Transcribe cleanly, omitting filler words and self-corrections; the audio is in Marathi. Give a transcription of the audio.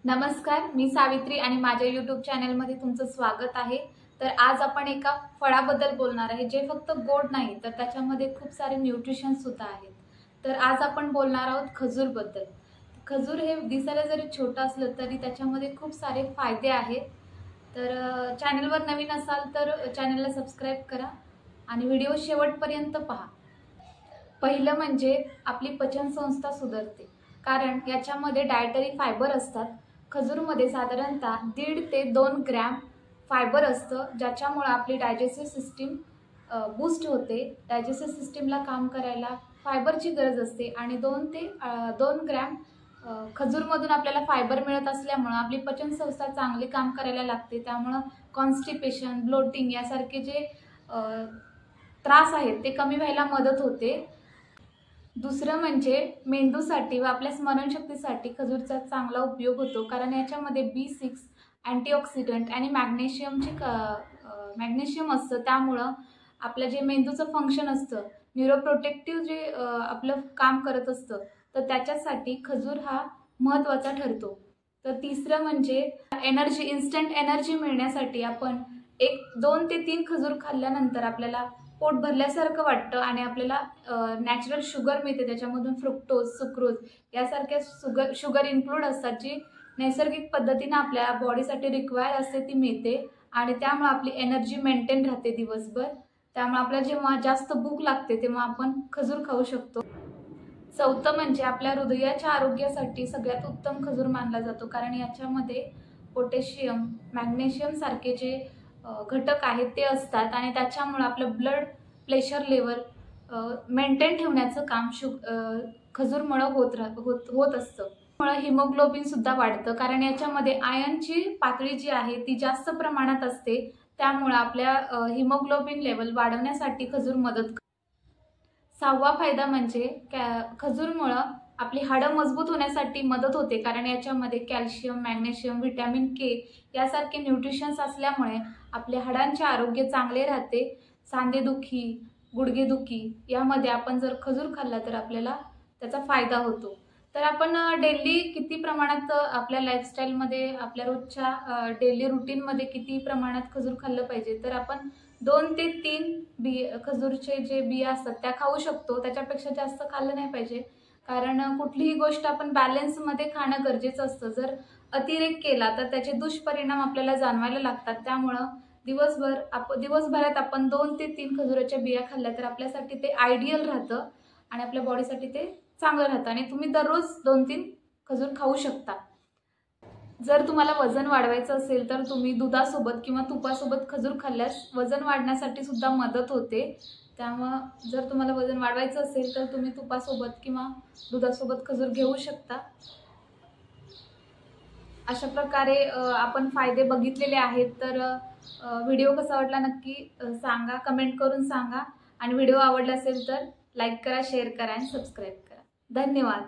नमस्कार, मी सावित्री आणि माझ्या YouTube चॅनलमध्ये तुमचं स्वागत आहे। तर आज आपण एका फळाबद्दल बोलणार आहे जे फक्त गोड नाही तर त्याच्यामध्ये खूप सारे न्यूट्रिशन सुद्धा आहेत। तर आज आपण बोलणार आहोत खजूर बद्दल। खजूर हे दिसायला जरी छोटं असलं तरी त्याच्यामध्ये खूप सारे फायदे आहेत। तर चॅनलवर नवीन असाल तर चॅनलला सबस्क्राइब करा आणि व्हिडिओ शेवटपर्यंत पहा। पहिलं म्हणजे आपली पचनसंस्था सुधारते, कारण याच्यामध्ये डायटरी फायबर असतात। खजूरमध्ये साधारणतः 1.5 ते 2 ग्रॅम फायबर असतं, ज्याच्यामुळे आपली डायजेस्टिव्ह सिस्टीम बूस्ट होते। डायजेस्टिव्ह सिस्टीमला काम करायला फायबरची गरज असते आणि 2 ग्रॅम खजूरमधून आपल्याला फायबर मिळत असल्यामुळे आपली पचनसंस्था चांगली काम करायला लागते। त्यामुळे कॉन्स्टिपेशन, ब्लोटिंग यासारखे जे त्रास आहेत ते कमी व्हायला मदत होते। दुसरं म्हणजे मेंदूसाठी व आपल्या स्मरणशक्तीसाठी खजूरचा चांगला उपयोग होतो, कारण याच्यामध्ये B6 अँटीऑक्सिडंट आणि मॅग्नेशियम असतं। त्यामुळं आपलं जे मेंदूचं फंक्शन असतं, न्यूरोप्रोटेक्टिव्ह जे आपलं काम करत असतं, तर त्याच्यासाठी खजूर हा महत्त्वाचा ठरतो। तर तिसरं म्हणजे इन्स्टंट एनर्जी मिळण्यासाठी आपण 2 ते 3 खजूर खाल्ल्यानंतर आपल्याला पोट भरल्यासारखं वाटतं आणि आपल्याला नॅचरल शुगर मिळते। त्याच्यामधून फ्रुक्टोज, सुक्रोज यासारख्या शुगर इन्क्लूड असतात, जी नैसर्गिक पद्धतीने आपल्या बॉडीसाठी रिक्वायर असते ती मिळते आणि त्यामुळे आपली एनर्जी मेंटेन राहते दिवसभर। त्यामुळे आपल्याला जेव्हा जास्त भूक लागते तेव्हा आपण खजूर खाऊ शकतो। चौथं म्हणजे आपल्या हृदयाच्या आरोग्यासाठी सगळ्यात उत्तम खजूर मानला जातो, कारण याच्यामध्ये पोटॅशियम, मॅग्नेशियम सारखे जे घटक आहेत ते असतात आणि त्याच्यामुळे आपलं ब्लड प्रेशर लेवल मेंटेन ठेवण्याचं काम खजूरमुळे होत असतं। त्यामुळे हिमोग्लोबिन सुद्धा वाढतं, कारण याच्यामध्ये आयर्नची पातळी जी आहे ती जास्त प्रमाणात असते। त्यामुळे आपल्या हिमोग्लोबिन लेवल वाढवण्यासाठी खजूर मदत करते। 6वा फायदा म्हणजे खजूरमुळे आपली हाडं मजबूत होण्यासाठी मदत होते, कारण याच्यामध्ये कॅल्शियम, मॅग्नेशियम, व्हिटॅमिन के यासारखे न्यूट्रिशन्स असल्यामुळे आपल्या हाडांचे आरोग्य चांगले राहते। सांधेदुखी, गुडघेदुखी यामध्ये आपण जर खजूर खाल्ला तर आपल्याला त्याचा फायदा होतो। तर आपण डेली किती प्रमाणात आपल्या लाईफस्टाईलमध्ये, आपल्या रोजच्या डेली रुटीनमध्ये किती प्रमाणात खजूर खाल्लं पाहिजे, तर आपण 2 ते 3 खजूरचे जे बिया असतात त्या खाऊ शकतो। त्याच्यापेक्षा जास्त खाल्लं नाही पाहिजे, कारण कुठलीही गोष्ट आपण बॅलन्समध्ये खाणं गरजेचं असतं। जर अतिरेक केला तर त्याचे दुष्परिणाम आपल्याला जाणवायला लागतात। त्यामुळं दिवसभरात आपण 2 ते 3 खजुराच्या बिया खाल्ल्या तर आपल्यासाठी ते आयडियल राहतं आणि आपल्या बॉडीसाठी ते चांगलं राहतं आणि तुम्ही दररोज 2-3 खजूर खाऊ शकता। जर तुम्हाला वजन वाढवायचं असेल तर तुम्ही दुधासोबत किंवा तुपासोबत खजूर खाल्ल्यास वजन वाढण्यासाठी सुद्धा मदत होते। त्यामुळे जर तुम्हाला वजन वाढवायचं असेल तर तुम्ही तुपासोबत किंवा दुधासोबत खजूर घेऊ शकता। अशा प्रकारे आपण फायदे बघितलेले आहेत। तर व्हिडिओ कसा वाटला नक्की सांगा, कमेंट करून सांगा आणि व्हिडिओ आवडला असेल तर लाईक करा, शेअर करा आणि सबस्क्राइब करा। धन्यवाद।